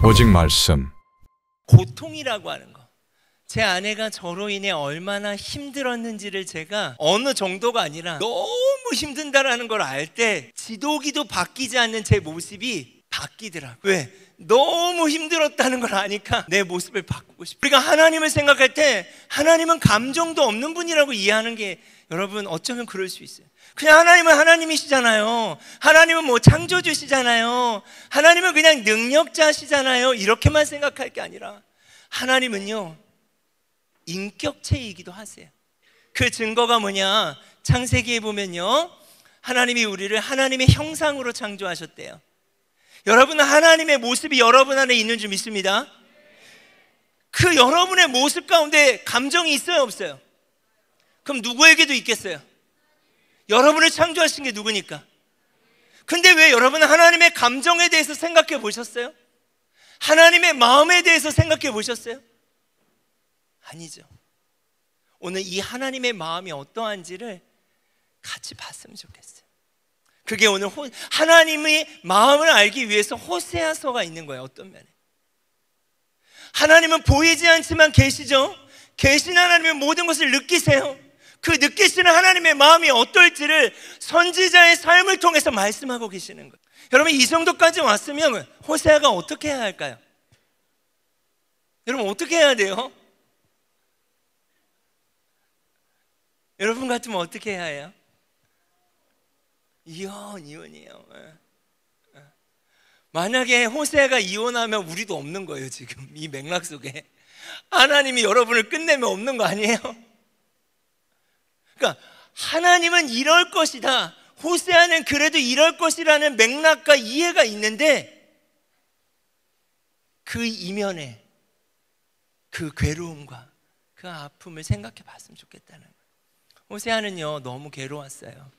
오직 말씀. 고통이라고 하는 거, 제 아내가 저로 인해 얼마나 힘들었는지를 제가 어느 정도가 아니라 너무 힘든다라는 걸 알 때 지도기도 바뀌지 않는 제 모습이 바뀌더라고요. 왜? 너무 힘들었다는 걸 아니까 내 모습을 바꾸고 싶어요. 우리가 하나님을 생각할 때 하나님은 감정도 없는 분이라고 이해하는 게, 여러분 어쩌면 그럴 수 있어요. 그냥 하나님은 하나님이시잖아요. 하나님은 뭐 창조주시잖아요. 하나님은 그냥 능력자시잖아요. 이렇게만 생각할 게 아니라 하나님은요, 인격체이기도 하세요. 그 증거가 뭐냐? 창세기에 보면요, 하나님이 우리를 하나님의 형상으로 창조하셨대요. 여러분은 하나님의 모습이 여러분 안에 있는 줄 믿습니다. 그 여러분의 모습 가운데 감정이 있어요, 없어요? 그럼 누구에게도 있겠어요? 여러분을 창조하신 게 누구니까? 근데 왜 여러분은 하나님의 감정에 대해서 생각해 보셨어요? 하나님의 마음에 대해서 생각해 보셨어요? 아니죠. 오늘 이 하나님의 마음이 어떠한지를 같이 봤으면 좋겠어요. 그게 오늘 하나님의 마음을 알기 위해서 호세아서가 있는 거예요. 어떤 면에 하나님은 보이지 않지만 계시죠. 계신 하나님의 모든 것을 느끼세요. 그 느끼시는 하나님의 마음이 어떨지를 선지자의 삶을 통해서 말씀하고 계시는 거예요. 여러분, 이 정도까지 왔으면 호세아가 어떻게 해야 할까요? 여러분, 어떻게 해야 돼요? 여러분 같으면 어떻게 해야 해요? 이혼이에요. 만약에 호세아가 이혼하면 우리도 없는 거예요. 지금 이 맥락 속에 하나님이 여러분을 끝내면 없는 거 아니에요? 그러니까 하나님은 이럴 것이다, 호세아는 그래도 이럴 것이라는 맥락과 이해가 있는데 그 이면에 그 괴로움과 그 아픔을 생각해 봤으면 좋겠다는 거예요. 호세아는요, 너무 괴로웠어요.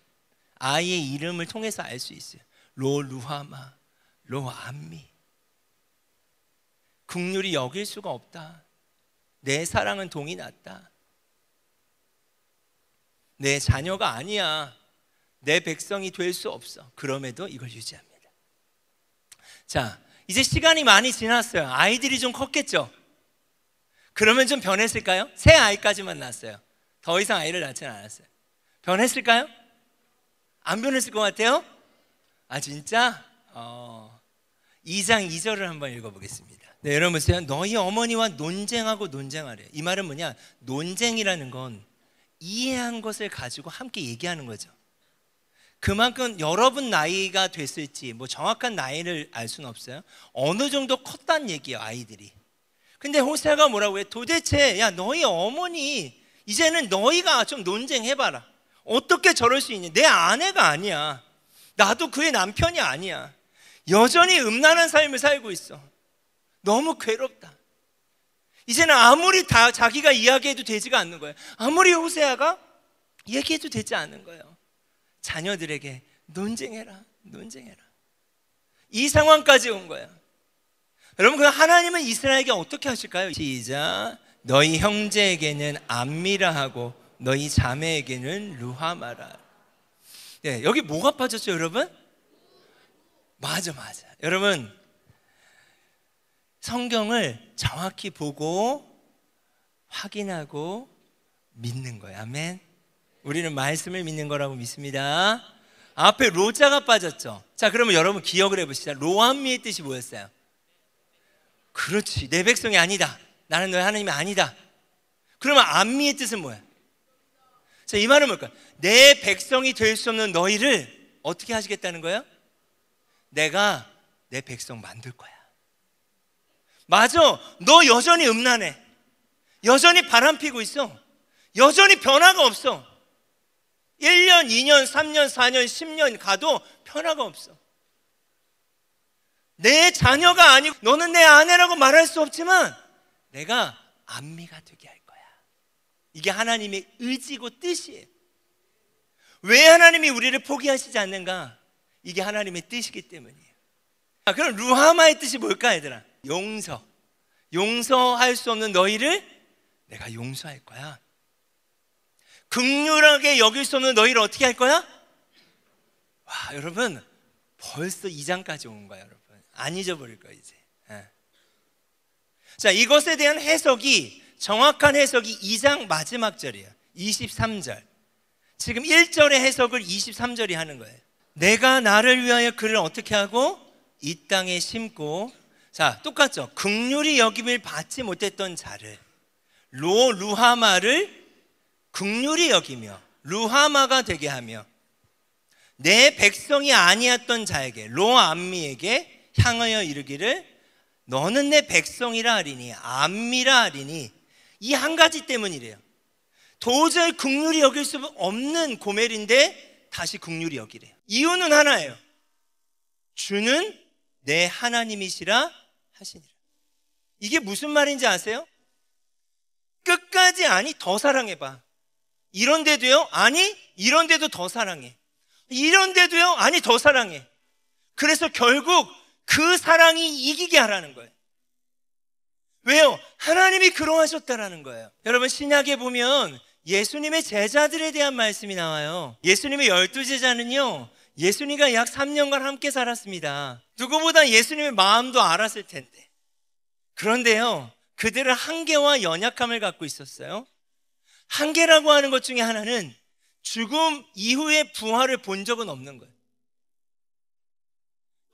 아이의 이름을 통해서 알 수 있어요. 로 루하마, 로 암미. 긍휼히 여길 수가 없다. 내 사랑은 동이 났다. 내 자녀가 아니야. 내 백성이 될 수 없어. 그럼에도 이걸 유지합니다. 자, 이제 시간이 많이 지났어요. 아이들이 좀 컸겠죠? 그러면 좀 변했을까요? 새 아이까지만 낳았어요. 더 이상 아이를 낳지는 않았어요. 변했을까요? 안 변했을 것 같아요? 아, 진짜? 2장 2절을 한번 읽어보겠습니다. 네, 여러분 보세요. 너희 어머니와 논쟁하고 논쟁하래. 이 말은 뭐냐? 논쟁이라는 건 이해한 것을 가지고 함께 얘기하는 거죠. 그만큼 여러분 나이가 됐을지 뭐 정확한 나이를 알 수는 없어요. 어느 정도 컸다는 얘기예요, 아이들이. 근데 호세아가 뭐라고 해? 도대체 야, 너희 어머니 이제는 너희가 좀 논쟁해봐라. 어떻게 저럴 수 있니? 내 아내가 아니야. 나도 그의 남편이 아니야. 여전히 음란한 삶을 살고 있어. 너무 괴롭다. 이제는 아무리 다 자기가 이야기해도 되지가 않는 거예요. 아무리 호세아가 얘기해도 되지 않는 거예요. 자녀들에게 논쟁해라, 논쟁해라. 이 상황까지 온 거예요. 여러분, 그 하나님은 이스라엘에게 어떻게 하실까요? 시작. 너희 형제에게는 암미라 하고 너희 자매에게는 루하마라. 네, 여기 뭐가 빠졌죠, 여러분? 맞아. 여러분, 성경을 정확히 보고 확인하고 믿는 거예요. 아멘. 우리는 말씀을 믿는 거라고 믿습니다. 앞에 로자가 빠졌죠. 자, 그러면 여러분 기억을 해보시죠. 로암미의 뜻이 뭐였어요? 그렇지, 내 백성이 아니다. 나는 너희 하나님이 아니다. 그러면 암미의 뜻은 뭐야? 자, 이 말은 뭘까요? 내 백성이 될 수 없는 너희를 어떻게 하시겠다는 거예요? 내가 내 백성 만들 거야. 맞아, 너 여전히 음란해. 여전히 바람피고 있어. 여전히 변화가 없어. 1년, 2년, 3년, 4년, 10년 가도 변화가 없어. 내 자녀가 아니고 너는 내 아내라고 말할 수 없지만 내가 암미가 되게 할 거야. 이게 하나님의 의지고 뜻이에요. 왜 하나님이 우리를 포기하시지 않는가? 이게 하나님의 뜻이기 때문이에요. 그럼 루하마의 뜻이 뭘까, 얘들아? 용서. 용서할 수 없는 너희를 내가 용서할 거야. 긍휼하게 여길 수 없는 너희를 어떻게 할 거야? 와, 여러분 벌써 2장까지 온 거야. 여러분 안 잊어버릴 거야 이제. 자, 이것에 대한 해석이, 정확한 해석이 2장 마지막 절이에요. 23절. 지금 1절의 해석을 23절이 하는 거예요. 내가 나를 위하여 그를 어떻게 하고 이 땅에 심고, 자, 똑같죠. 긍휼히 여김을 받지 못했던 자를, 루하마를 긍휼히 여기며 루하마가 되게 하며, 내 백성이 아니었던 자에게, 로암미에게 향하여 이르기를 너는 내 백성이라 하리니, 암미라 하리니. 이 한 가지 때문이래요. 도저히 긍휼히 여길 수 없는 고멜인데 다시 긍휼히 여기래요. 이유는 하나예요. 주는 내 하나님이시라 하시니라. 이게 무슨 말인지 아세요? 끝까지 아니 더 사랑해봐. 이런데도요? 아니 이런데도 더 사랑해. 이런데도요? 아니 더 사랑해. 그래서 결국 그 사랑이 이기게 하라는 거예요. 왜요? 하나님이 그러하셨다라는 거예요. 여러분, 신약에 보면 예수님의 제자들에 대한 말씀이 나와요. 예수님의 12제자는요, 예수님과 약 3년간 함께 살았습니다. 누구보다 예수님의 마음도 알았을 텐데, 그런데요, 그들은 한계와 연약함을 갖고 있었어요. 한계라고 하는 것 중에 하나는 죽음 이후의 부활을 본 적은 없는 거예요.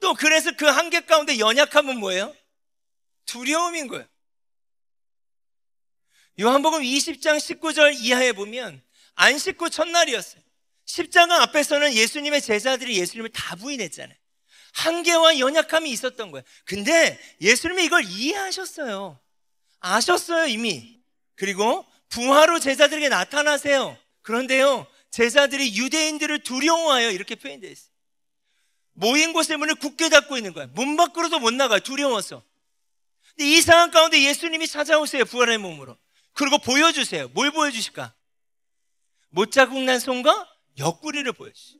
또 그래서 그 한계 가운데 연약함은 뭐예요? 두려움인 거예요. 요한복음 20장 19절 이하에 보면 안식 후 첫날이었어요. 십자가 앞에서는 예수님의 제자들이 예수님을 다 부인했잖아요. 한계와 연약함이 있었던 거예요. 근데 예수님이 이걸 이해하셨어요. 아셨어요, 이미. 그리고 부활 후 제자들에게 나타나세요. 그런데요, 제자들이 유대인들을 두려워하여, 이렇게 표현되어 있어요. 모인 곳의 문을 굳게 닫고 있는 거예요. 문 밖으로도 못 나가요, 두려워서. 근데 이 상황 가운데 예수님이 찾아오세요, 부활의 몸으로. 그리고 보여주세요. 뭘 보여주실까? 못자국 난 손과 옆구리를 보여주세요.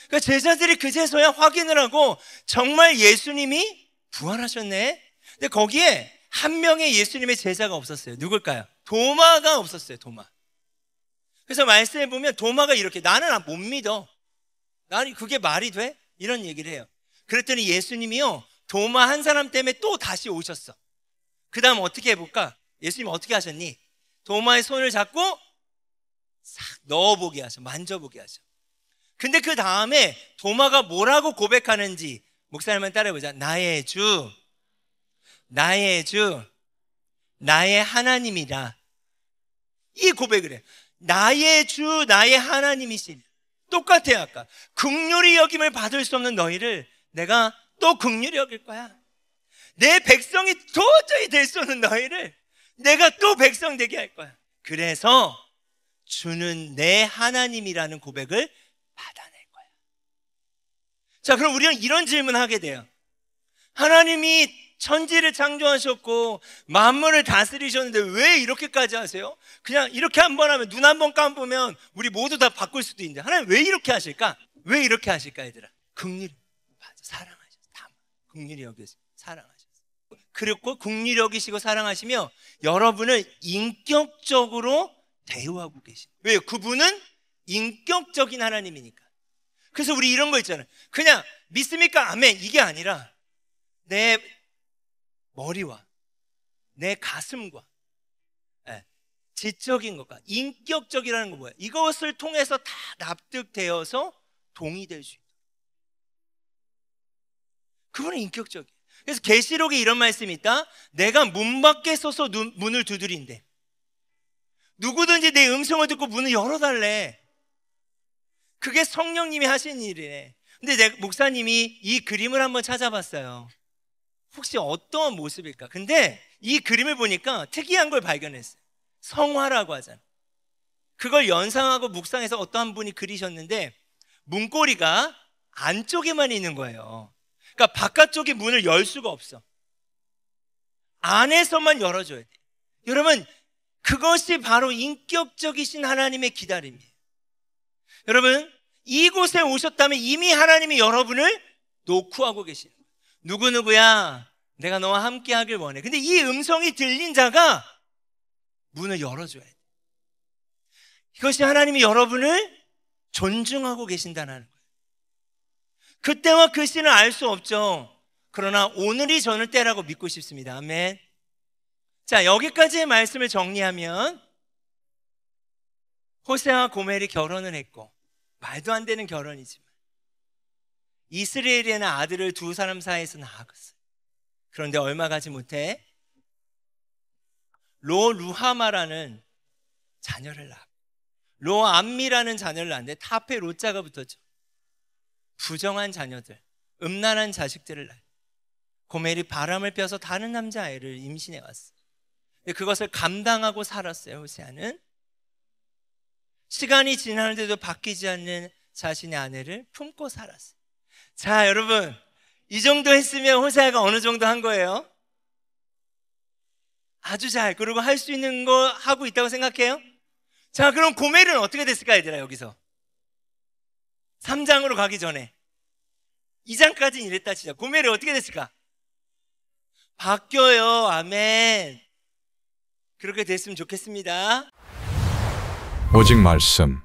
그러니까 제자들이 그제서야 확인을 하고 정말 예수님이 부활하셨네. 근데 거기에 한 명의 예수님의 제자가 없었어요. 누굴까요? 도마가 없었어요. 도마. 그래서 말씀해 보면 도마가 이렇게, 나는 못 믿어, 나는 그게 말이 돼? 이런 얘기를 해요. 그랬더니 예수님이요, 도마 한 사람 때문에 또 다시 오셨어. 그 다음 어떻게 해볼까? 예수님 어떻게 하셨니? 도마의 손을 잡고 싹 넣어보게 하셔. 만져보게 하셔. 근데 그 다음에 도마가 뭐라고 고백하는지 목사님만 따라해보자. 나의 주, 나의 주, 나의 하나님이라. 이 고백을 해요. 나의 주, 나의 하나님이시니. 똑같아요. 아까 긍휼히 여김을 받을 수 없는 너희를 내가 또 긍휼히 여길 거야. 내 백성이 도저히 될 수 없는 너희를 내가 또 백성 되게 할 거야. 그래서 주는 내 하나님이라는 고백을 받아낼 거야. 자, 그럼 우리는 이런 질문하게 돼요. 하나님이 천지를 창조하셨고 만물을 다스리셨는데 왜 이렇게까지 하세요? 그냥 이렇게 한번 하면, 눈 한 번 감으면 우리 모두 다 바꿀 수도 있는데 하나님 왜 이렇게 하실까? 왜 이렇게 하실까, 얘들아? 긍휼히, 맞아, 사랑하셔서, 다 긍휼히 여기서 사랑하셔서. 그리고 긍휼히 여기시고 사랑하시며 여러분을 인격적으로 대우하고 계십니다. 왜요? 그분은 인격적인 하나님이니까. 그래서 우리 이런 거 있잖아요. 그냥 믿습니까? 아멘, 이게 아니라 내 머리와 내 가슴과 지적인 것과 인격적이라는 건 뭐예요? 이것을 통해서 다 납득되어서 동의될 수 있다. 그거는 인격적이에요. 그래서 계시록에 이런 말씀이 있다. 내가 문 밖에 서서 문을 두드린대. 누구든지 내 음성을 듣고 문을 열어달래. 그게 성령님이 하신 일이래. 근데 목사님이 이 그림을 한번 찾아봤어요. 혹시 어떤 모습일까? 근데 이 그림을 보니까 특이한 걸 발견했어요. 성화라고 하잖아. 그걸 연상하고 묵상해서 어떠한 분이 그리셨는데 문고리가 안쪽에만 있는 거예요. 그러니까 바깥쪽에 문을 열 수가 없어. 안에서만 열어줘야 돼. 여러분, 그것이 바로 인격적이신 하나님의 기다림이에요. 여러분, 이곳에 오셨다면 이미 하나님이 여러분을 노크하고 계시는 거예요. 누구누구야, 내가 너와 함께 하길 원해. 근데 이 음성이 들린 자가 문을 열어줘야 돼. 이것이 하나님이 여러분을 존중하고 계신다는 거예요. 그때와 그 시는 알 수 없죠. 그러나 오늘이 저는 때라고 믿고 싶습니다. 아멘. 자, 여기까지의 말씀을 정리하면 호세와 고멜이 결혼을 했고, 말도 안 되는 결혼이지만 이스라엘에는 아들을 두 사람 사이에서 낳았어요. 그런데 얼마 가지 못해 로루하마라는 자녀를 낳았고, 로암미라는 자녀를 낳았는데 타페 로자가 붙었죠. 부정한 자녀들, 음란한 자식들을 낳아요. 고멜이 바람을 펴서 다른 남자아이를 임신해 왔어요. 그것을 감당하고 살았어요. 호세아는 시간이 지나는데도 바뀌지 않는 자신의 아내를 품고 살았어요. 자, 여러분, 이 정도 했으면 호세아가 어느 정도 한 거예요? 아주 잘, 그리고 할 수 있는 거 하고 있다고 생각해요? 자, 그럼 고멜은 어떻게 됐을까, 얘들아? 여기서 3장으로 가기 전에 2장까지는 이랬다 치자. 고멜이 어떻게 됐을까? 바뀌어요. 아멘. 그렇게 됐으면 좋겠습니다. 오직 말씀